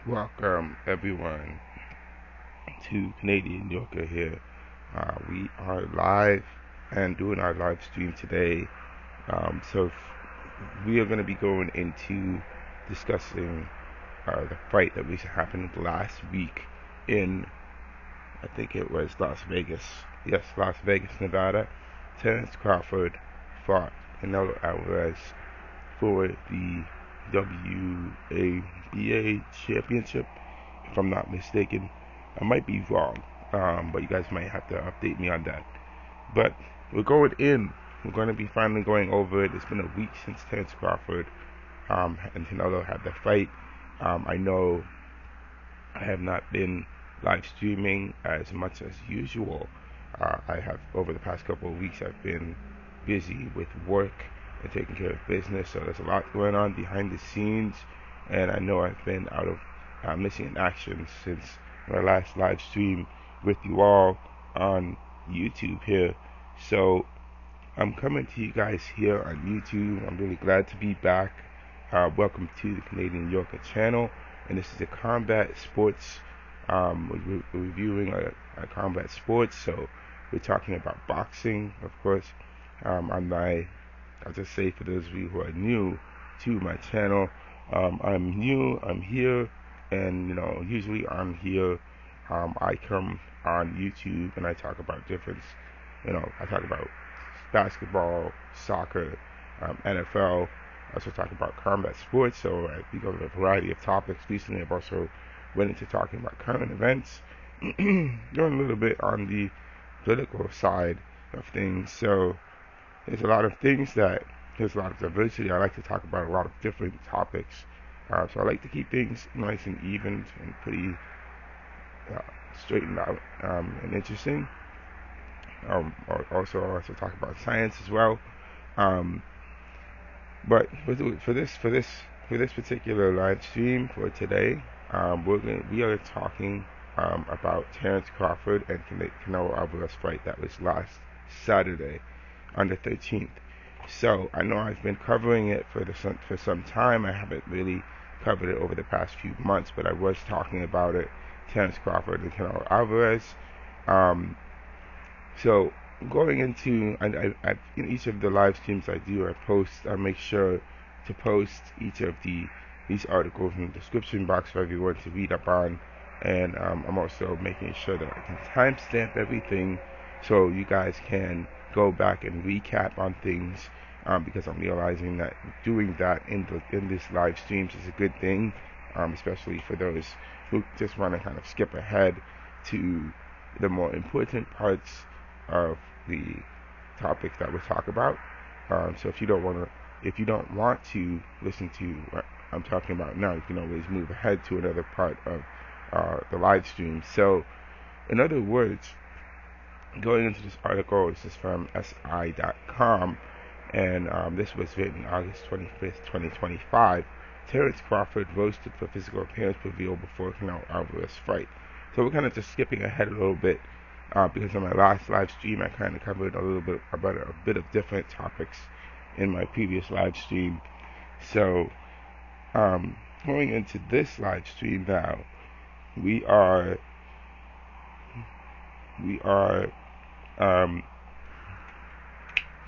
Welcome everyone to Canadian Yorker here. We are live and doing our live stream today. We are going to be going into discussing the fight that happened last week in, I think it was Las Vegas. Yes, Las Vegas, Nevada. Terrence Crawford fought Canelo Alvarez for the WABA championship, if I'm not mistaken. I might be wrong, but you guys might have to update me on that. But we're going in. We're going to be finally going over it. It's been a week since Terrence Crawford and Canelo had the fight. I know I have not been live streaming as much as usual. I have, over the past couple of weeks, I've been busy with work and taking care of business, so there's a lot going on behind the scenes, and I know I've been out of missing in action since my last live stream with you all on YouTube here. So I'm coming to you guys here on YouTube. I'm really glad to be back. Welcome to the Canadian Yorker channel, and this is a combat sports. We're reviewing a combat sports, so we're talking about boxing, of course. I'll just say for those of you who are new to my channel, I'm new, I'm here, and usually on here, I come on YouTube and I talk about I talk about basketball, soccer, NFL. I also talk about combat sports, so I speak of a variety of topics. Recently, I've also went into talking about current events, going a little bit on the political side of things. So there's a lot of diversity. I like to talk about a lot of different topics. So I like to keep things nice and even and pretty straightened out and interesting. Also, I also talk about science as well. But for this particular live stream for today, we are talking about Terrence Crawford and Canelo Alvarez fight that was last Saturday on the 13th. So I know I've been covering it for some time. I haven't really covered it over the past few months, but I was talking about it, Terrence Crawford and Canelo Alvarez. So going into in each of the live streams I do, I make sure to post each of these articles in the description box for everyone to read up on, and I'm also making sure that I can timestamp everything so you guys can go back and recap on things, because I'm realizing that doing that in this live streams is a good thing, especially for those who just want to kind of skip ahead to the more important parts of the topics that we talk about. So if you don't want to listen to what I'm talking about now, you can always move ahead to another part of the live stream. So in other words, going into this article, this is from SI.com, and this was written August 25th, 2025. Terrence Crawford roasted for physical appearance reveal before Canelo Alvarez fight. So we're kind of just skipping ahead a little bit, because on my last live stream I kind of covered a little bit about a bit of different topics in my previous live stream. So going into this live stream now, we are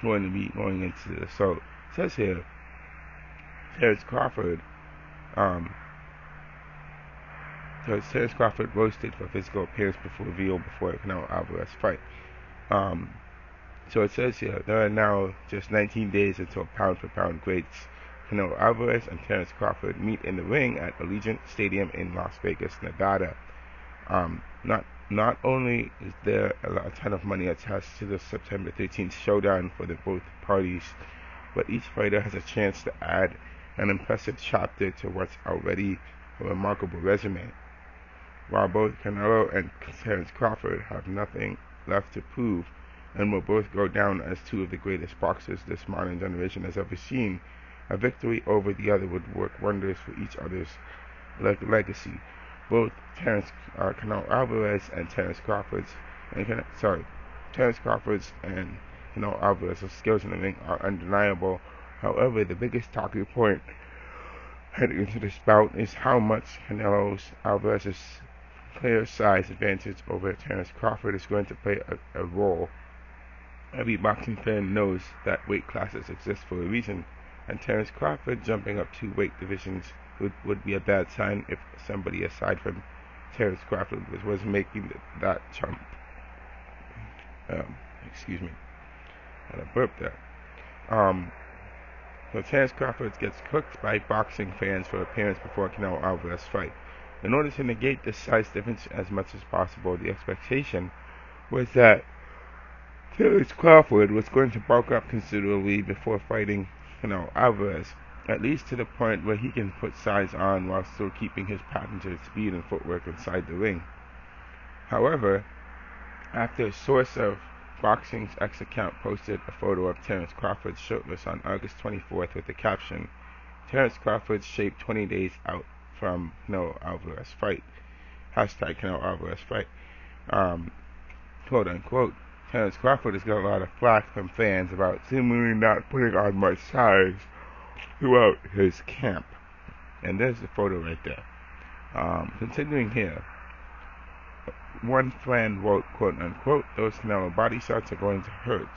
going to be going into this. So it says here, Terrence Crawford roasted for physical appearance reveal before Canelo Alvarez fight. So it says here, there are now just 19 days until pound-for-pound greats Canelo Alvarez and Terrence Crawford meet in the ring at Allegiant Stadium in Las Vegas, Nevada. Not only is there a ton of money attached to the September 13th showdown for both parties, but each fighter has a chance to add an impressive chapter to what's already a remarkable resume. While both Canelo and Terrence Crawford have nothing left to prove and will both go down as two of the greatest boxers this modern generation has ever seen, a victory over the other would work wonders for each other's legacy. Both Canelo Alvarez and Terrence Crawford's and Canelo Alvarez's skills in the ring are undeniable. However, the biggest talking point heading into this bout is how much Alvarez's clear size advantage over Terrence Crawford is going to play a role. Every boxing fan knows that weight classes exist for a reason, and Terrence Crawford jumping up 2 weight divisions would be a bad sign if somebody aside from Terrence Crawford was making that jump. Excuse me, I had a burp there. So Terrence Crawford gets cooked by boxing fans for appearance before Canelo Alvarez fight. In order to negate this size difference as much as possible, the expectation was that Terrence Crawford was going to bulk up considerably before fighting Canelo Alvarez, at least to the point where he can put size on while still keeping his patented speed and footwork inside the ring. However, after a source of Boxing's X account posted a photo of Terrence Crawford shirtless on August 24th with the caption, "Terrence Crawford's shape 20 days out from Canelo Alvarez fight." Hashtag Canelo Alvarez fight. Quote unquote. Terrence Crawford has got a lot of flack from fans about seemingly not putting on much size throughout his camp. And there's the photo right there. Continuing here. One fan wrote, quote unquote, "Those Canelo body shots are going to hurt."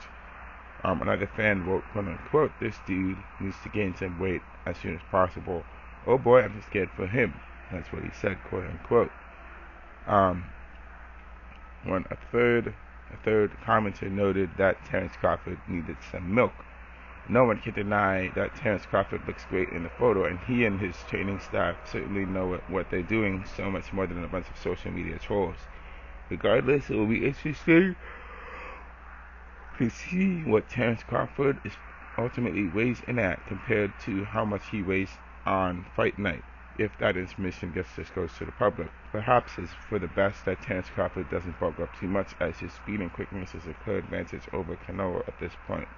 Another fan wrote, quote unquote, "This dude needs to gain some weight as soon as possible. Oh boy, I'm scared for him." That's what he said, quote unquote. A third commenter noted that Terrence Crawford needed some milk. No one can deny that Terrence Crawford looks great in the photo, and he and his training staff certainly know what they're doing, so much more than a bunch of social media trolls. Regardless, it will be interesting to see what Terrence Crawford is ultimately weighs in at compared to how much he weighs on fight night, if that information gets disclosed to the public. Perhaps it's for the best that Terrence Crawford doesn't bulk up too much, as his speed and quickness is a clear advantage over Canelo at this point.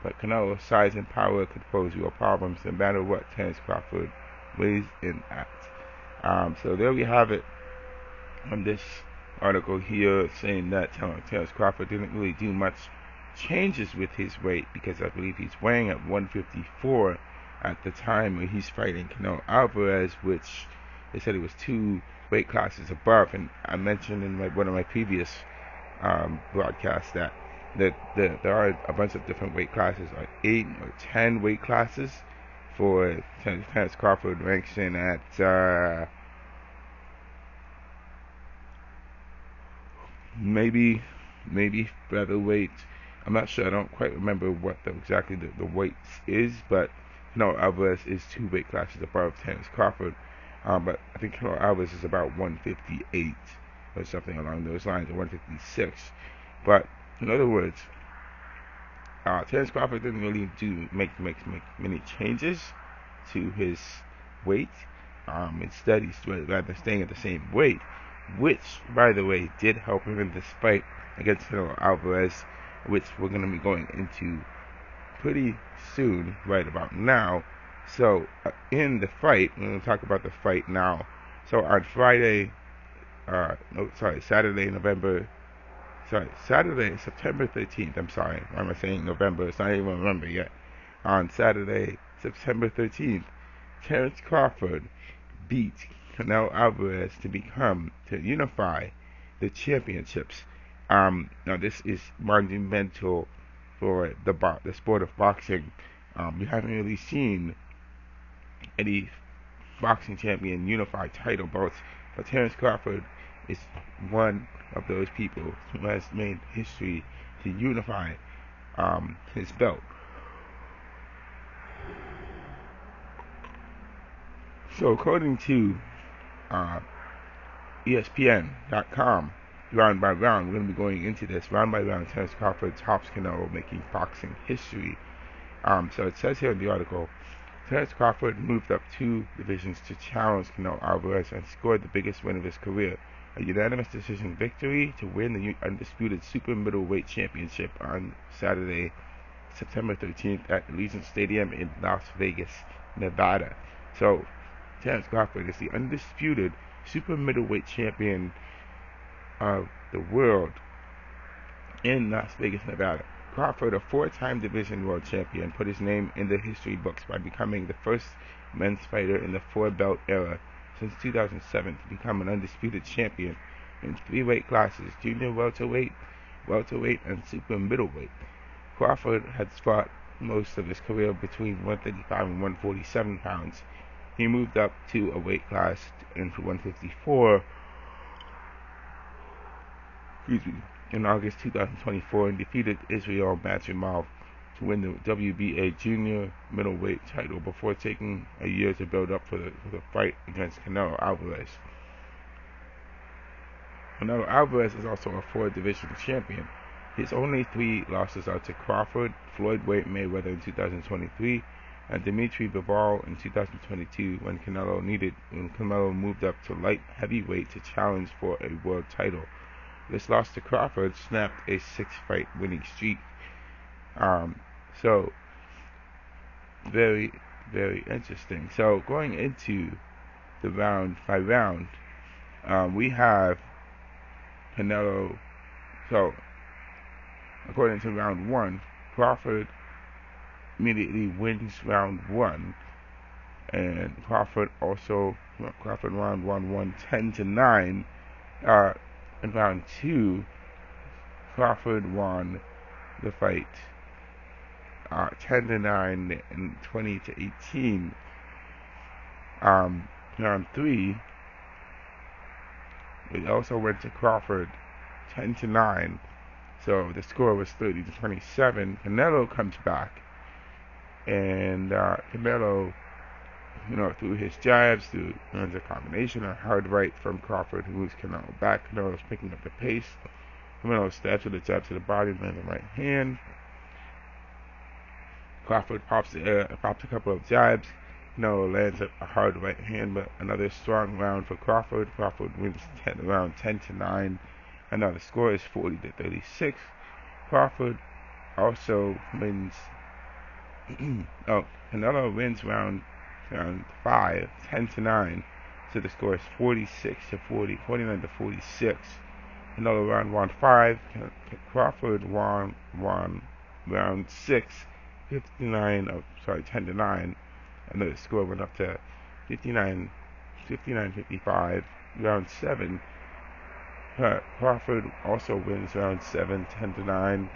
But Canelo's size and power could pose real problems no matter what Terrence Crawford weighs in at. So there we have it on this article here, saying that Terrence Crawford didn't really do much changes with his weight, because I believe he's weighing at 154 at the time when he's fighting Canelo Alvarez, which they said it was 2 weight classes above. And I mentioned in one of my previous broadcasts that there are a bunch of different weight classes, like 8 or 10 weight classes. For Terrence Crawford ranks in at maybe featherweight. I'm not sure. I don't quite remember what exactly the weights is, but Canelo Alvarez is 2 weight classes above Terrence Crawford. But I think Canelo Alvarez is about 158 or something along those lines, or 156. But in other words, Terrence Crawford didn't really make many changes to his weight. Instead, he's rather staying at the same weight, which, by the way, did help him in this fight against Canelo Alvarez, which we're going to be going into pretty soon, right about now. So, in the fight, we're going to talk about the fight now. So, on Saturday, September 13th, I'm sorry, why am I saying November? It's not even November yet. On Saturday, September 13th, Terrence Crawford beat Canelo Alvarez to unify the championships. Now this is monumental for the sport of boxing. We haven't really seen any boxing champion unify title belts, but Terrence Crawford is one of those people who has made history to unify his belt. So according to ESPN.com, round by round, we're going to be going into this round by round. Terrence Crawford tops Canelo, making boxing history. So it says here in the article, Terrence Crawford moved up 2 divisions to challenge Canelo Alvarez and scored the biggest win of his career, a unanimous decision victory to win the undisputed super middleweight championship on Saturday, September 13th at Allegiant Stadium in Las Vegas, Nevada. So Terrence Crawford is the undisputed super middleweight champion of the world in Las Vegas, Nevada. Crawford, a 4-time division world champion, put his name in the history books by becoming the first men's fighter in the 4-belt era since 2007 to become an undisputed champion in 3 weight classes: junior welterweight, welterweight, and super middleweight. Crawford has fought most of his career between 135 and 147 pounds. He moved up to a weight class into 154 in August 2024 and defeated Israel Matrimov to win the WBA junior middleweight title before taking a year to build up for the fight against Canelo Alvarez. Canelo Alvarez is also a 4-division champion. His only 3 losses are to Crawford, Floyd Mayweather in 2023, and Dimitri Bivol in 2022 when Canelo moved up to light heavyweight to challenge for a world title. This loss to Crawford snapped a 6-fight winning streak. So very, very interesting. So going into the round by round, we have Canelo. So according to round 1, Crawford immediately wins round 1, and Crawford round 1 won 10-9. In round 2, Crawford won the fight 10-9 and 20-18. Round 3, it also went to Crawford 10-9, so the score was 30-27. Canelo comes back, and Canelo, through his jabs, runs a combination, a hard right from Crawford, who moves Canelo back. Canelo's picking up the pace. Canelo stabs with a jab to the body, lands a right hand. Crawford pops a couple of jabs. Canelo lands a hard right hand, but another strong round for Crawford. Crawford wins round 10-9, and now the score is 40-36. Crawford also wins. Canelo wins round 5, 10-9. So the score is 49-46. Canelo round 5. Crawford won round 6, 10-9. And the score went up to 59-55. Round 7. Crawford also wins round 7, 10-9.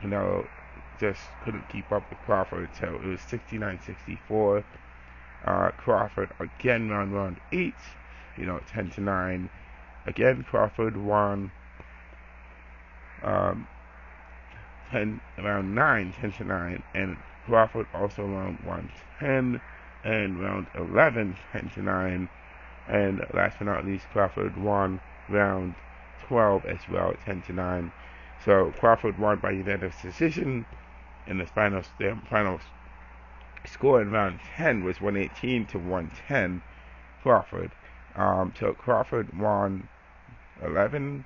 Canelo just couldn't keep up with Crawford, so it was 69-64. Crawford again round 8, 10-9. Again, Crawford won round 9, 10-9, and Crawford also won 10, and round 11, 10-9, and last but not least, Crawford won round 12 as well, 10-9. So Crawford won by unanimous decision, and the final score in round 10 was 118-110. Crawford. So Crawford won 11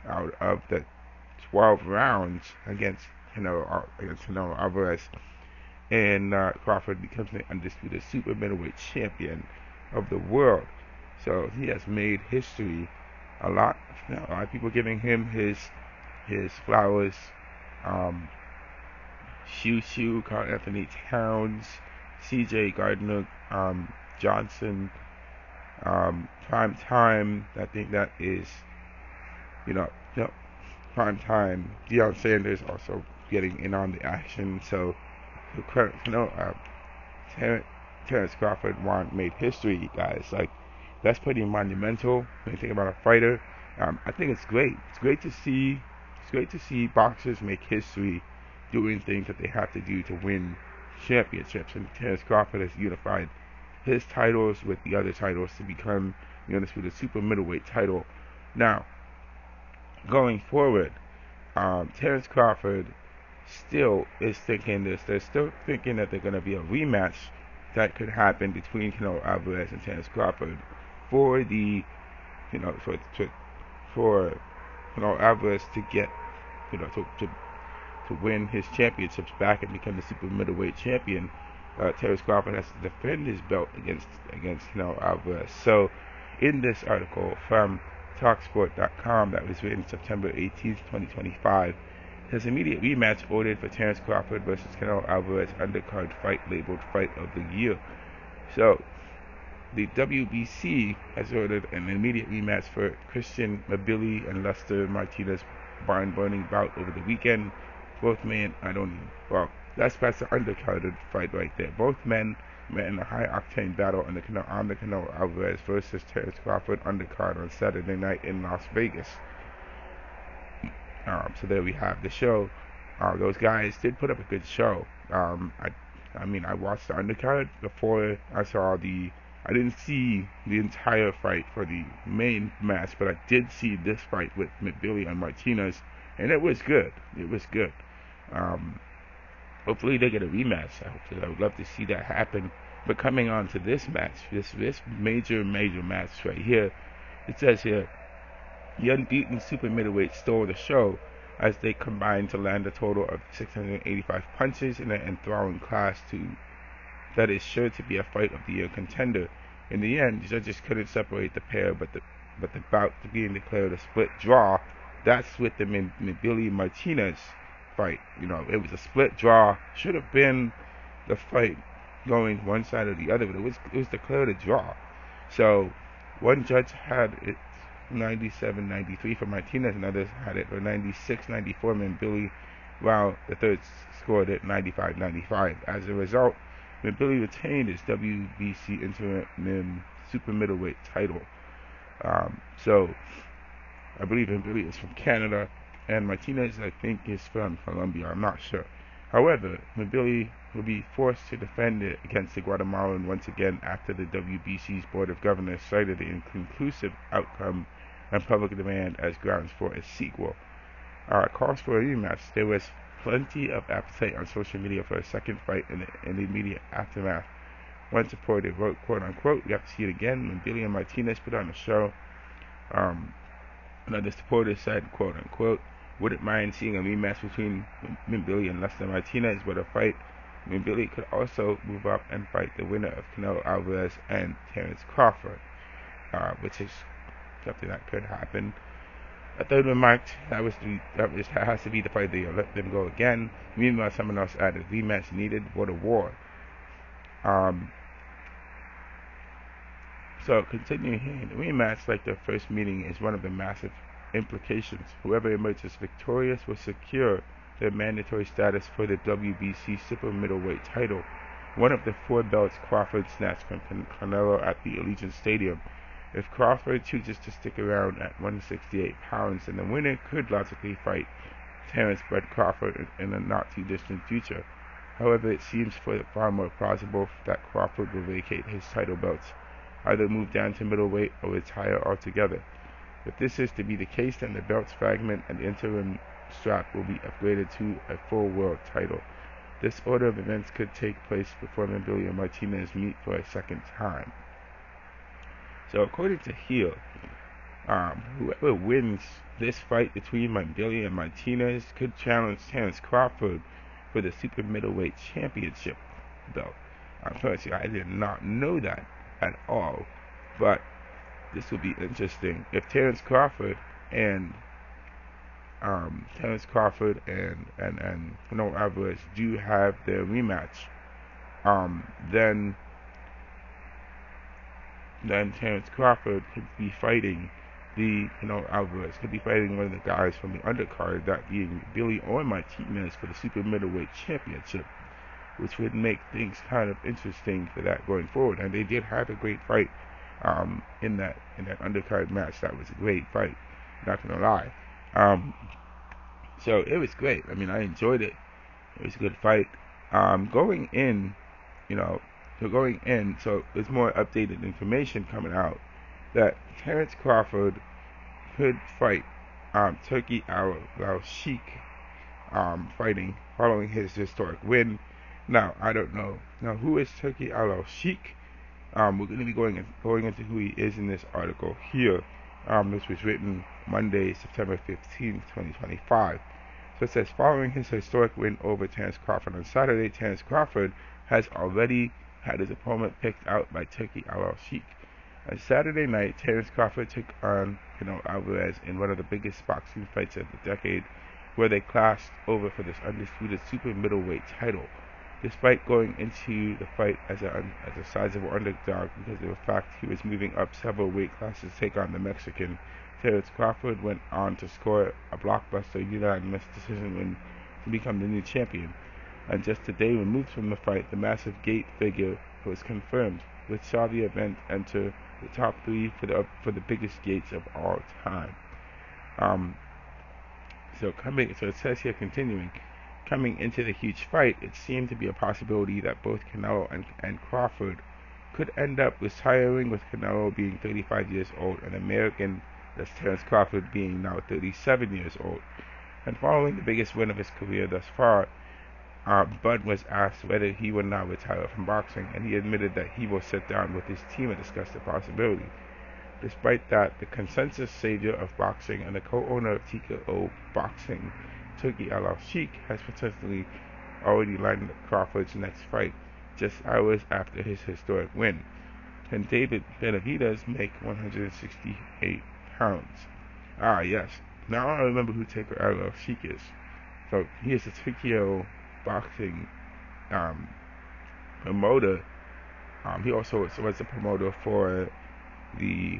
out of the 12 rounds against Canelo Alvarez, and Crawford becomes the undisputed super middleweight champion of the world. So he has made history. A lot of people giving him his flowers. Shu, Carl Anthony Towns, C.J. Gardner, Johnson, Prime Time. I think that is, Prime Time. Deion Sanders also getting in on the action. So, Terrence Crawford made history, guys. Like, that's pretty monumental when you think about a fighter. I think it's great. It's great to see boxers make history doing things that they have to do to win championships. And Terrence Crawford has unified his titles with the other titles to become with a super middleweight title. Now, going forward, Terrence Crawford still is thinking this. They're still thinking that they're going to be a rematch that could happen between Canelo Alvarez and Terrence Crawford for the, for Canelo Alvarez to get, to win his championships back and become the super middleweight champion. Terrence Crawford has to defend his belt against Canelo Alvarez. So, in this article from Talksport.com that was written September 18th, 2025, His immediate rematch ordered for Terrence Crawford versus Canelo Alvarez undercard fight labeled Fight of the Year. So, the WBC has ordered an immediate rematch for Christian Mabili and Lester Martinez barn-burning bout over the weekend. Both men, that's the undercarded fight right there. Both men met in a high-octane battle on the Canelo Alvarez versus Terrence Crawford undercard on Saturday night in Las Vegas. So there we have the show. Those guys did put up a good show. I watched the undercard before I saw I didn't see the entire fight for the main match, but I did see this fight with Mabili and Martinez, and it was good. It was good. Hopefully they get a rematch. I would love to see that happen. But coming on to this match, this major match right here, it says here, the unbeaten super middleweight stole the show as they combined to land a total of 685 punches in an enthralling clash that is sure to be a fight of the year contender. In the end, judges couldn't separate the pair, but the bout being declared a split draw. That's with the Mabili Martinez fight. It was a split draw. Should have been the fight going one side or the other, but it was declared a draw. So one judge had it 97-93 for Martinez, and others had it for 96-94 for Mabili, while the third scored it 95-95. As a result, Mabili retained his WBC interim super middleweight title. So I believe Mabili is from Canada, and Martinez, I think, is from Colombia. I'm not sure. However, Mabili will be forced to defend it against the Guatemalan once again after the WBC's Board of Governors cited the inconclusive outcome and public demand as grounds for a sequel. Calls for a rematch. There was plenty of appetite on social media for a second fight in the immediate aftermath. One supporter wrote, quote-unquote, "We have to see it again. Mabili and Martinez put on a show." Another supporter said, quote-unquote, "Wouldn't mind seeing a rematch between Mabili and Lester Martinez, but a fight Mabili could also move up and fight the winner of Canelo Alvarez and Terrence Crawford," which is something that could happen. A third remarked, that has to be the fight of the year. Let them go again. Meanwhile, someone else added, "Rematch needed. What a war." So continuing here, the rematch, like their first meeting, is one of the massive implications. Whoever emerges victorious will secure their mandatory status for the WBC super middleweight title, one of the 4 belts Crawford snatched from Canelo at the Allegiant Stadium. If Crawford chooses to stick around at 168 pounds, then the winner could logically fight Terrence Bud Crawford in a not-too-distant future. However, it seems far more plausible that Crawford will vacate his title belts, either move down to middleweight or retire altogether. If this is to be the case, then the belts fragment and the interim strap will be upgraded to a full world title. This order of events could take place before Mabili and Martinez meet for a second time. So according to Heel, whoever wins this fight between Mabili and Martinez could challenge Terrence Crawford for the super middleweight championship belt. Personally, I did not know that at all, but this will be interesting. If Terrence Crawford and Canelo Alvarez do have their rematch, then Terrence Crawford could be fighting Alvarez could be fighting one of the guys from the undercard, that being Billy or Martinez, for the super middleweight championship, which would make things kind of interesting for that going forward. And they did have a great fight in that undercard match. That was a great fight, not gonna lie. So it was great. I mean, I enjoyed it. It was a good fight. Going in, so there's more updated information coming out that Terrence Crawford could fight Turki Alalshikh, following his historic win. Now, I don't know. Now, who is Turki Alalshikh? We're going to be going into who he is in this article here. This was written Monday, September 15th, 2025. So it says, following his historic win over Terrence Crawford on Saturday, Terrence Crawford has already had his opponent picked out by Turki Alalshikh. On Saturday night, Terrence Crawford took on Canelo Alvarez in one of the biggest boxing fights of the decade, where they clashed over for this undisputed super middleweight title. Despite going into the fight as a sizable underdog because of the fact he was moving up several weight classes to take on the Mexican, Terrence Crawford went on to score a blockbuster unanimous decision win to become the new champion. And just a day removed from the fight, the massive gate figure was confirmed, which saw the event enter the top 3 for the biggest gates of all time. So it says here continuing. Coming into the huge fight, it seemed to be a possibility that both Canelo and Crawford could end up retiring, with Canelo being 35 years old and American, thus Terrence Crawford being now 37 years old. And following the biggest win of his career thus far, Bud was asked whether he would now retire from boxing, and he admitted that he will sit down with his team and discuss the possibility. Despite that, the consensus savior of boxing and the co-owner of TKO Boxing, Turki Alalshikh, has potentially already lined up Crawford's next fight just hours after his historic win. Can David Benavidez make 168 pounds? Ah, yes. Now I remember who Turki Alalshikh is. So he is the TKO Boxing promoter. He also was the promoter for the.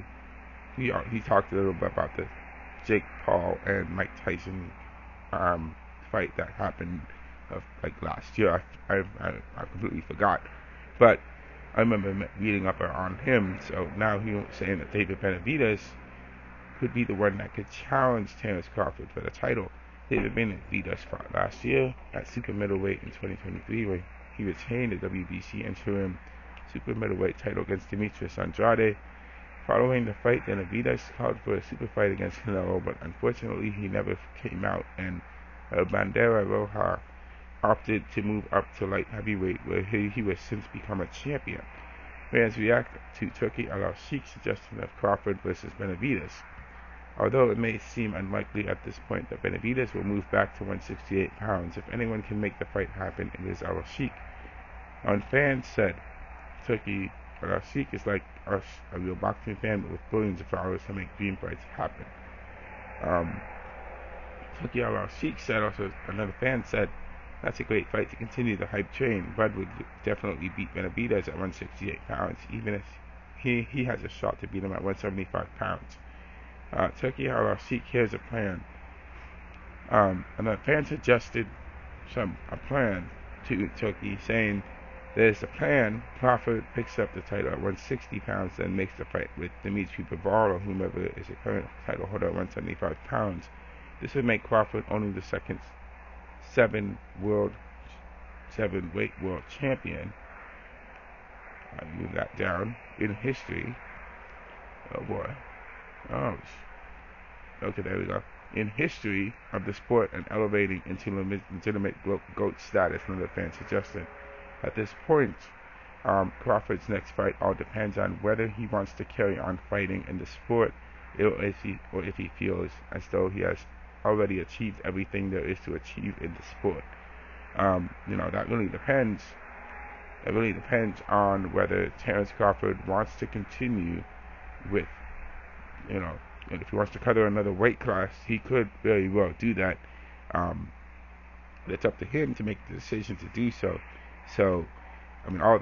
He talked a little bit about the Jake Paul and Mike Tyson fight that happened like last year. I completely forgot, but I remember reading up on him. So now he was saying that David Benavidez could be the one that could challenge Terrence Crawford for the title. David Benavidez fought last year at super middleweight in 2023, where he retained the WBC interim super middleweight title against Demetrius Andrade. Following the fight, Benavidez called for a super fight against Canelo, but unfortunately he never came out, and Bandera Roja opted to move up to light heavyweight, where he has since become a champion. Fans react to Turki Alalshikh's suggestion of Crawford versus Benavidez. Although it may seem unlikely at this point that Benavidez will move back to 168 pounds, if anyone can make the fight happen, it is Alalshikh. On fans said, Turki Alalshikh is like us, a real boxing fan, but with billions of dollars to make dream fights happen. Turki Alalshikh said, also another fan said, that's a great fight to continue the hype train. Bud would definitely beat Benavidez at 168 pounds, even if he has a shot to beat him at 175 pounds. Turki Alalshikh, here's a plan. Another fan suggested a plan to Turki, saying, there's a plan. Crawford picks up the title at 160 pounds, then makes the fight with Dimitri Bivol or whomever is the current title holder at 175 pounds. This would make Crawford only the second seven-weight world champion. I'll move that down in history. Oh boy. Oh, okay, there we go. In history of the sport and elevating into legitimate GOAT status, another fan suggested. At this point, Crawford's next fight all depends on whether he wants to carry on fighting in the sport, or if he feels as though he has already achieved everything there is to achieve in the sport. That really depends. It really depends on whether Terrence Crawford wants to continue with, and if he wants to cover another weight class, he could very well do that. It's up to him to make the decision to do so. So, all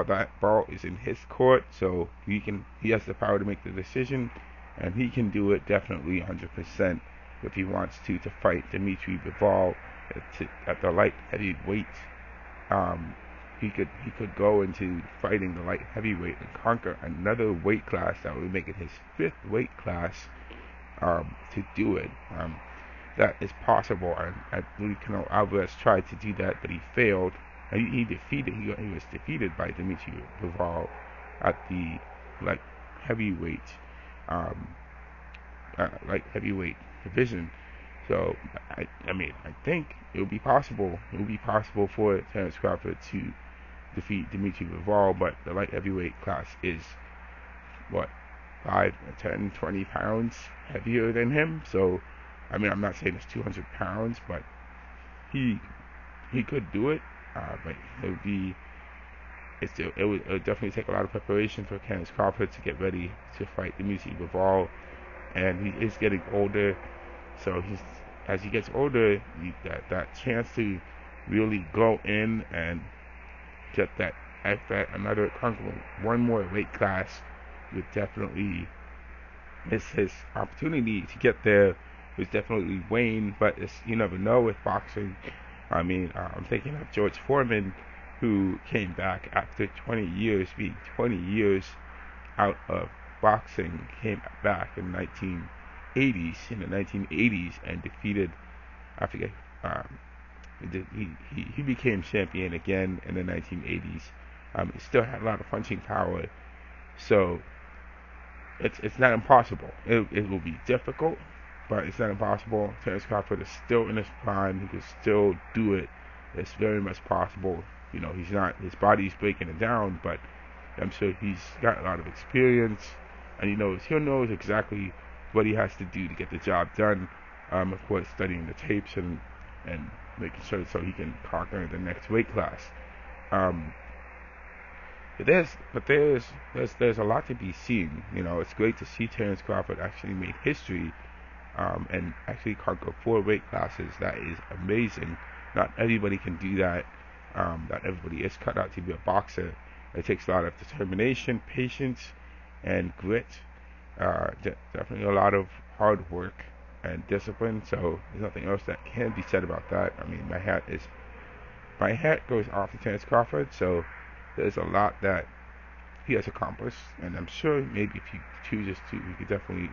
that ball is in his court. So he has the power to make the decision, and he can do it definitely 100% if he wants to fight Dimitri Bivol at the light heavyweight. He could go into fighting the light heavyweight and conquer another weight class that would make it his 5th weight class to do it. That is possible, and I believe Canelo Alvarez tried to do that, but he failed. He was defeated by Dimitri Bivol at the light heavyweight division. So I think it would be possible. It would be possible for Terrence Crawford to defeat Dimitri Bivol, but the light heavyweight class is 5, 10, 20 pounds heavier than him. So I'm not saying it's 200 pounds, but he could do it. But it would definitely take a lot of preparation for Terrence Crawford to get ready to fight Dimitri Bivol, and he is getting older, so as he gets older, that chance to really go in and get that another conquer one more weight class would definitely miss his opportunity to get there. Was definitely wane, but you never know with boxing. I mean, I'm thinking of George Foreman, who came back after 20 years, being 20 years out of boxing, came back in the 1980s, and defeated, I forget, he became champion again in the 1980s. He still had a lot of punching power, so it's not impossible. It will be difficult, but it's not impossible. Terrence Crawford is still in his prime. He can still do it. It's very much possible. You know, his body's breaking it down, but I'm sure he's got a lot of experience, and he knows exactly what he has to do to get the job done. Of course, studying the tapes and making sure so he can conquer the next weight class. There's a lot to be seen. You know, it's great to see Terrence Crawford actually make history, and actually conquer 4 weight classes. That is amazing. Not everybody can do that. Not everybody is cut out to be a boxer. It takes a lot of determination, patience, and grit. Definitely a lot of hard work and discipline. So there's nothing else that can be said about that. I mean, my hat goes off to Terrence Crawford. So there's a lot that he has accomplished, and I'm sure maybe if he chooses to, he could definitely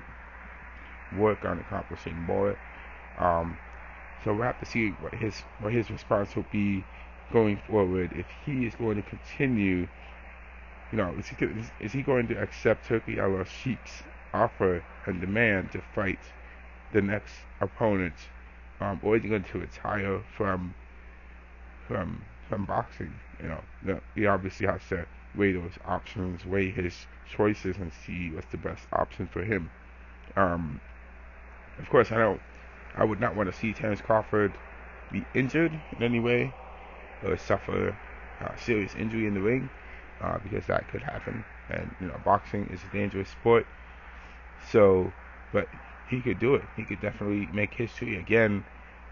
work on accomplishing more. So we'll have to see what his response will be going forward. If he is going to continue, you know, is he going to accept Turki Alalshikh's offer and demand to fight the next opponent, or is he going to retire from boxing? You know, he obviously has to weigh those options, weigh his choices, and see what's the best option for him. Of course, I would not want to see Terrence Crawford be injured in any way or suffer serious injury in the ring, because that could happen. And you know, boxing is a dangerous sport. So, but he could do it. He could definitely make history again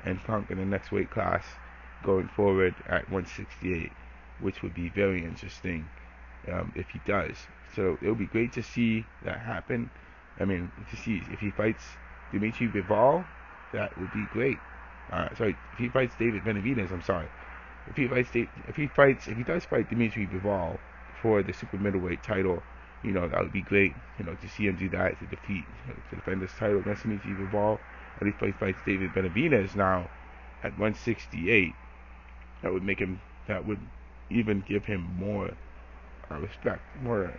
and conquer the next weight class going forward at 168, which would be very interesting if he does. So it would be great to see that happen. I mean, to see if he fights Dimitri Bivol, that would be great. If he fights David Benavidez, I'm sorry. If he does fight Dimitri Bivol for the super middleweight title, you know, that would be great. You know, to see him do that, to defend his title against Dimitri Bivol. And if he fights David Benavidez now at 168, that would even give him more respect, more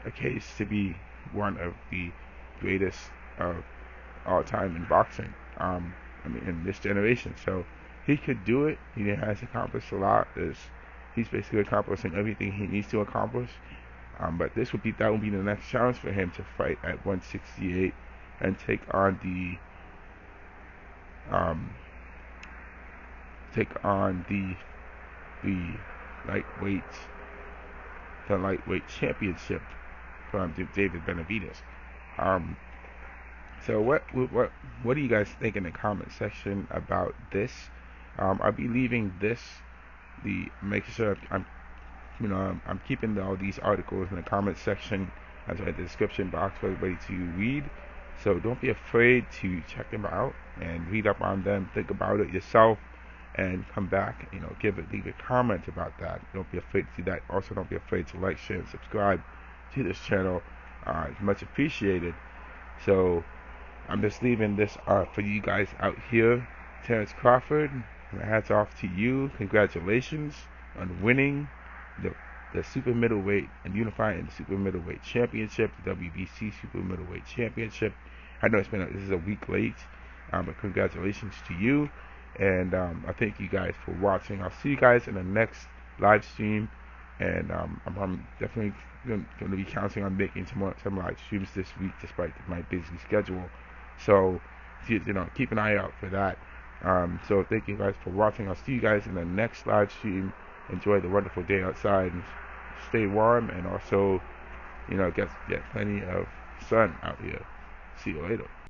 a case to be one of the greatest of all time in boxing. I mean, in this generation. So he could do it. He has accomplished a lot. He's basically accomplishing everything he needs to accomplish. But that would be the next challenge for him, to fight at 168 and take on the lightweight championship from David Benavidez. So what do you guys think in the comment section about this? I'll be leaving making sure I'm keeping all these articles in the comment section as well as the description box for everybody to read. So don't be afraid to check them out and read up on them. Think about it yourself and come back. You know, leave a comment about that. Don't be afraid to do that. Also, don't be afraid to like, share, and subscribe to this channel. It's much appreciated. So I'm just leaving this for you guys out here. Terrence Crawford, my hats off to you. Congratulations on winning the super middleweight and unifying the super middleweight championship, the WBC super middleweight championship. I know this is a week late, but congratulations to you. And I thank you guys for watching. I'll see you guys in the next live stream. And I'm definitely going to be counting on making some live streams this week, despite my busy schedule. So, you know, keep an eye out for that. So thank you guys for watching. I'll see you guys in the next live stream. Enjoy the wonderful day outside and stay warm, and also, you know, get plenty of sun out here. See you later.